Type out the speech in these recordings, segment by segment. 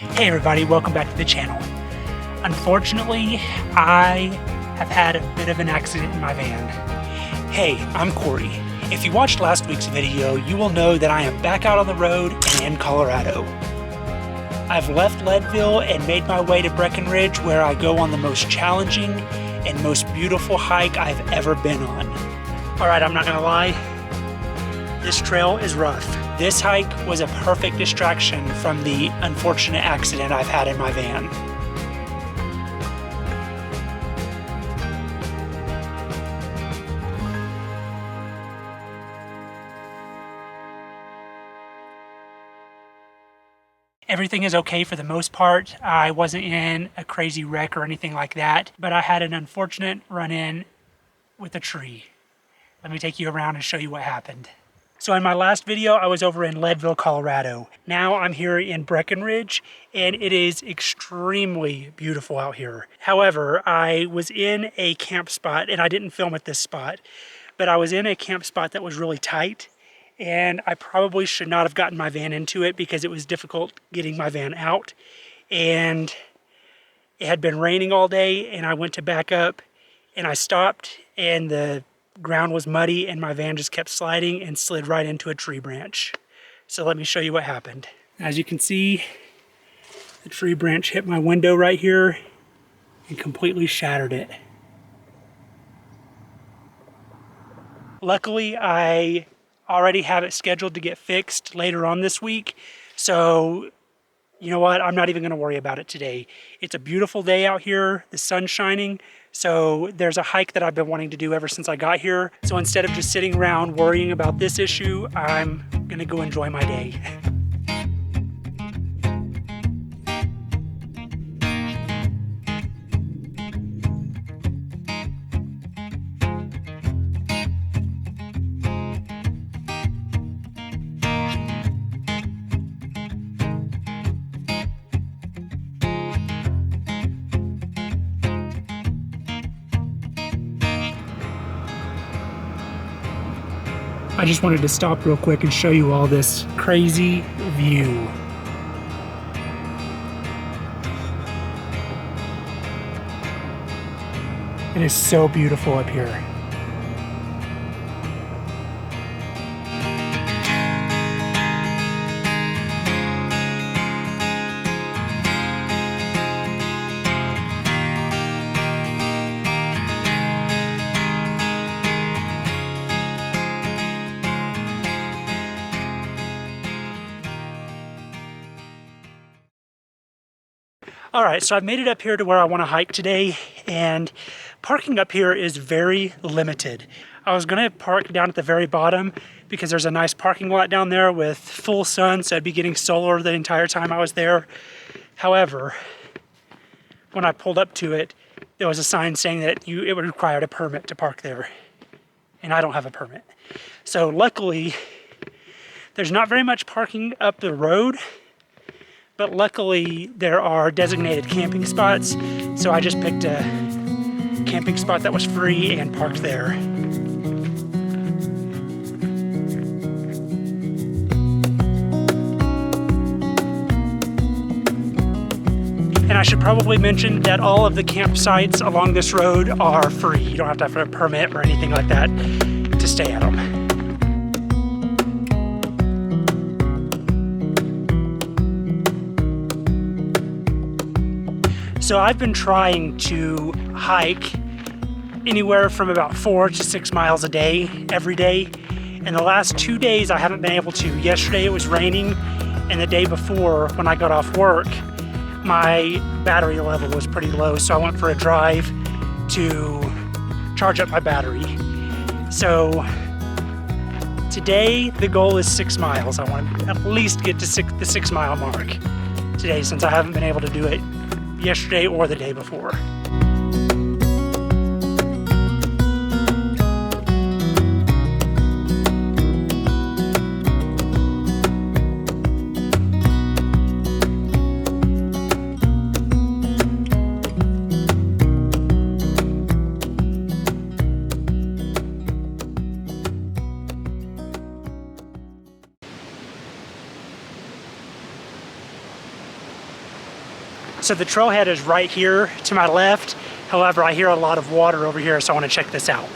Hey everybody, welcome back to the channel. Unfortunately, I have had a bit of an accident in my van. Hey, I'm Cory. If you watched last week's video, you will know that I am back out on the road and in Colorado. I've left Leadville and made my way to Breckenridge, where I go on the most challenging and most beautiful hike I've ever been on. Alright, I'm not gonna lie, this trail is rough. This hike was a perfect distraction from the unfortunate accident I've had in my van. Everything is okay for the most part. I wasn't in a crazy wreck or anything like that, but I had an unfortunate run-in with a tree. Let me take you around and show you what happened. So in my last video, I was over in Leadville, Colorado. Now I'm here in Breckenridge, and it is extremely beautiful out here. However, I was in a camp spot, and I didn't film at this spot, but I was in a camp spot that was really tight, and I probably should not have gotten my van into it because it was difficult getting my van out. And it had been raining all day, and I went to back up, and I stopped, and the ground was muddy and my van just kept sliding and slid right into a tree branch. So let me show you what happened. As you can see, the tree branch hit my window right here and completely shattered it. Luckily, I already have it scheduled to get fixed later on this week, so you know what, I'm not even going to worry about it today. It's a beautiful day out here, the sun's shining, so there's a hike that I've been wanting to do ever since I got here. So instead of just sitting around worrying about this issue, I'm going to go enjoy my day. I just wanted to stop real quick and show you all this crazy view. It is so beautiful up here. All right, so I've made it up here to where I want to hike today, and parking up here is very limited. I was gonna park down at the very bottom because there's a nice parking lot down there with full sun, so I'd be getting solar the entire time I was there. However, when I pulled up to it, there was a sign saying that it would require a permit to park there, and I don't have a permit. So luckily, there's not very much parking up the road, but luckily there are designated camping spots, so I just picked a camping spot that was free and parked there. And I should probably mention that all of the campsites along this road are free. You don't have to have a permit or anything like that to stay at them. So I've been trying to hike anywhere from about 4 to 6 miles a day, every day. And the last 2 days I haven't been able to. Yesterday it was raining, and the day before when I got off work, my battery level was pretty low, so I went for a drive to charge up my battery. So today the goal is 6 miles. I want to at least get to the 6 mile mark today, since I haven't been able to do it yesterday or the day before. So the trailhead is right here to my left. However, I hear a lot of water over here, so I want to check this out.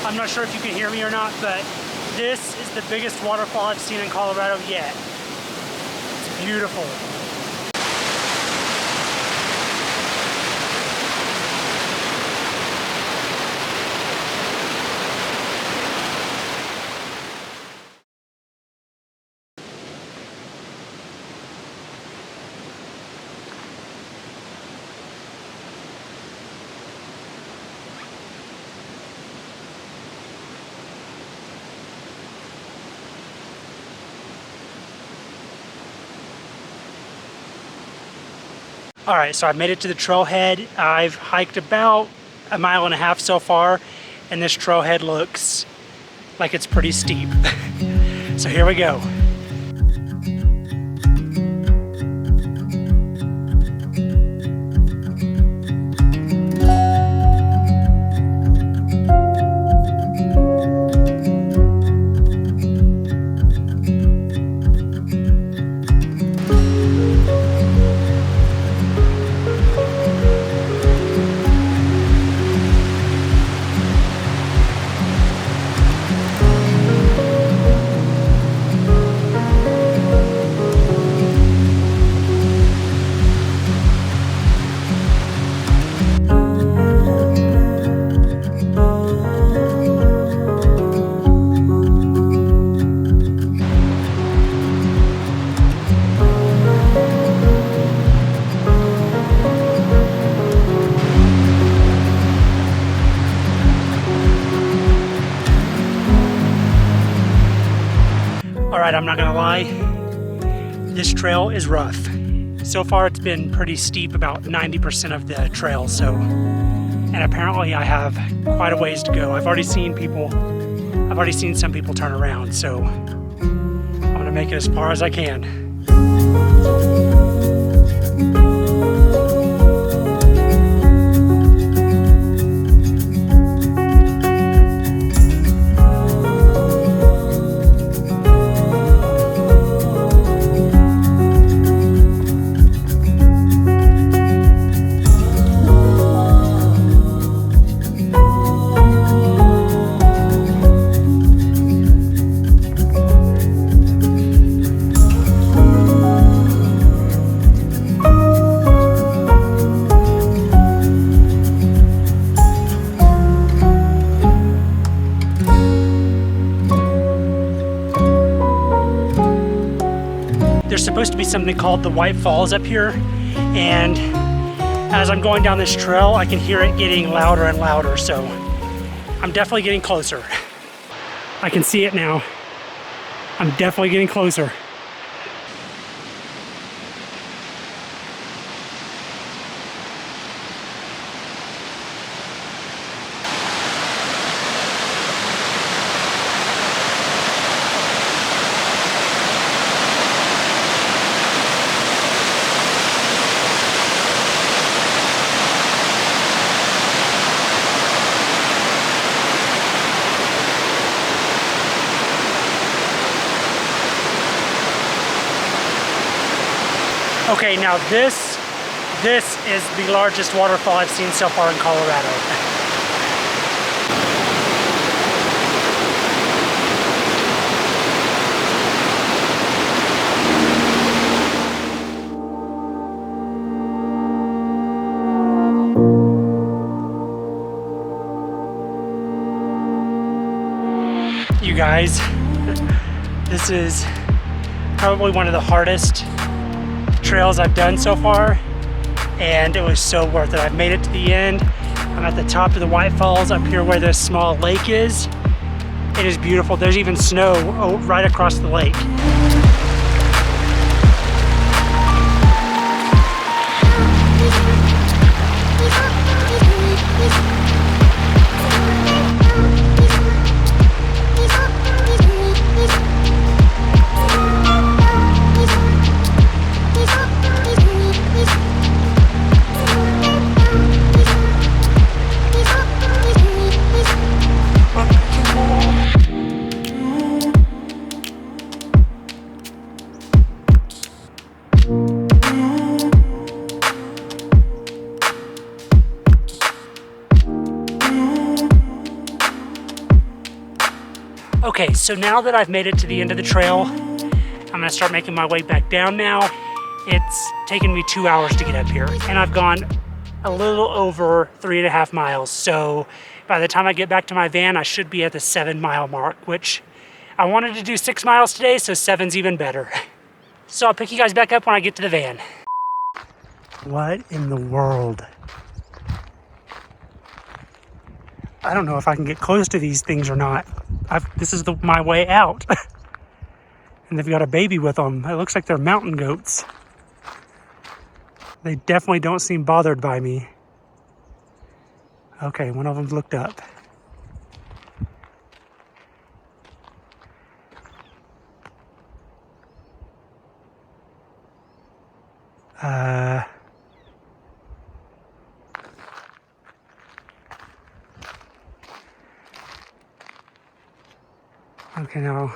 I'm not sure if you can hear me or not, but this is the biggest waterfall I've seen in Colorado yet. It's beautiful. All right, so I've made it to the trailhead. I've hiked about 1.5 miles so far, and this trailhead looks like it's pretty steep. So here we go. Alright, I'm not gonna lie, this trail is rough. So far it's been pretty steep, about 90% of the trail, so, and apparently I have quite a ways to go. I've already seen some people turn around, so I'm gonna make it as far as I can. There's supposed to be something called the White Falls up here, and as I'm going down this trail, I can hear it getting louder and louder, so I'm definitely getting closer. I can see it now. I'm definitely getting closer. Okay, now this is the largest waterfall I've seen so far in Colorado. You guys, this is probably one of the hardest trails I've done so far, and it was so worth it. I've made it to the end. I'm at the top of the White Falls up here where this small lake is. It is beautiful. There's even snow right across the lake. Okay, so now that I've made it to the end of the trail, I'm gonna start making my way back down now. It's taken me 2 hours to get up here, and I've gone a little over 3.5 miles. So by the time I get back to my van, I should be at the 7-mile mark, which I wanted to do 6 miles today, so 7's even better. So I'll pick you guys back up when I get to the van. What in the world? I don't know if I can get close to these things or not. This is my way out. And they've got a baby with them. It looks like they're mountain goats. They definitely don't seem bothered by me. Okay, one of them's looked up. Okay, now,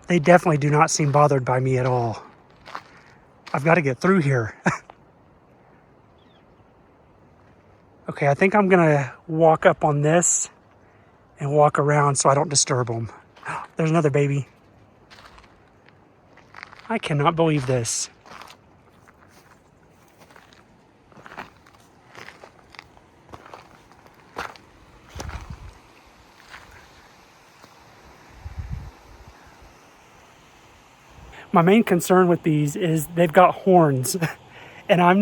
they definitely do not seem bothered by me at all. I've got to get through here. Okay, I think I'm gonna walk up on this and walk around so I don't disturb them. There's another baby. I cannot believe this. My main concern with these is they've got horns, and I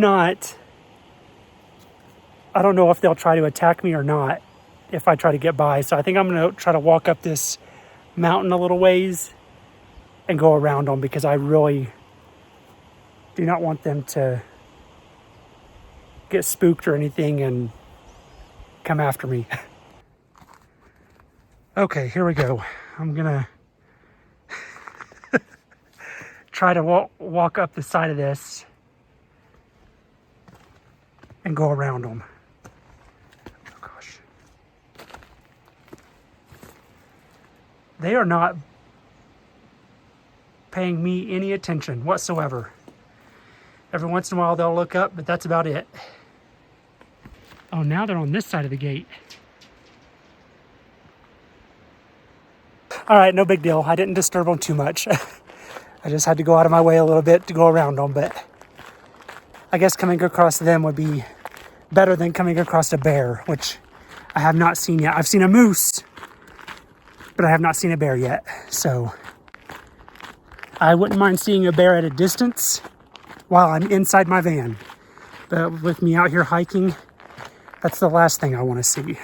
don't know if they'll try to attack me or not if I try to get by. So I think I'm gonna try to walk up this mountain a little ways and go around them, because I really do not want them to get spooked or anything and come after me. Okay, here we go. I'm gonna try to walk up the side of this and go around them. Oh gosh. They are not paying me any attention whatsoever. Every once in a while they'll look up, but that's about it. Oh, now they're on this side of the gate. All right, no big deal. I didn't disturb them too much. I just had to go out of my way a little bit to go around them, but I guess coming across them would be better than coming across a bear, which I have not seen yet. I've seen a moose, but I have not seen a bear yet. So I wouldn't mind seeing a bear at a distance while I'm inside my van. But with me out here hiking, that's the last thing I want to see.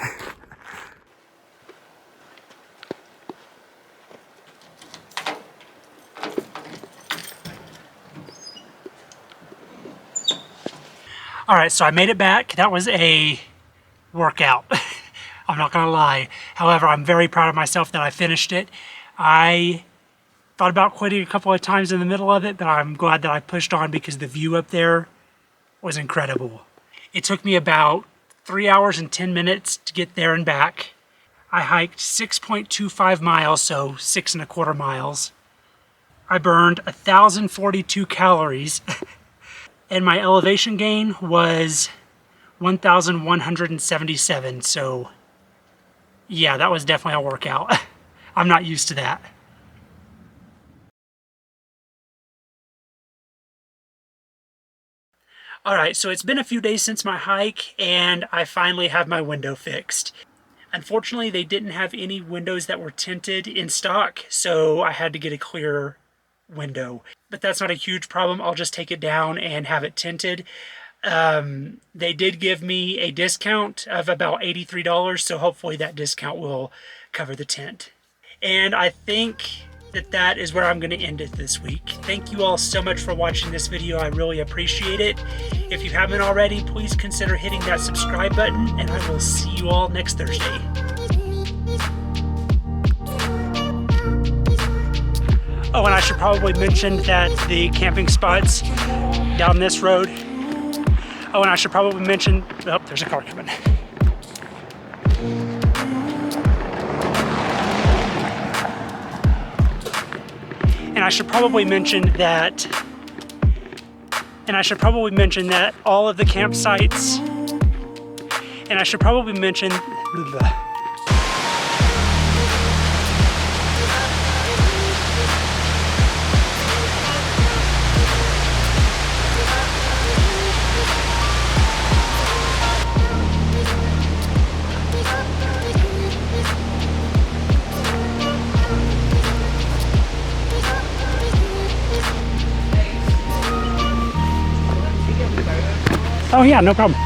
All right, so I made it back. That was a workout. I'm not gonna lie. However, I'm very proud of myself that I finished it. I thought about quitting a couple of times in the middle of it, but I'm glad that I pushed on because the view up there was incredible. It took me about 3 hours and 10 minutes to get there and back. I hiked 6.25 miles, so 6.25 miles. I burned 1,042 calories, and my elevation gain was 1,177. So yeah, that was definitely a workout. I'm not used to that. All right, so it's been a few days since my hike, and I finally have my window fixed. Unfortunately, they didn't have any windows that were tinted in stock, so I had to get a clear window. But that's not a huge problem. I'll just take it down and have it tinted. They did give me a discount of about $83, so hopefully that discount will cover the tint. And I think that is where I'm going to end it this week. Thank you all so much for watching this video. I really appreciate it. If you haven't already, please consider hitting that subscribe button, and I will see you all next Thursday. Oh, and I should probably mention that the camping spots down this road. Oh, and I should probably mention, oh, there's a car coming. And I should probably mention that all of the campsites, and I should probably mention, oh yeah, no problem.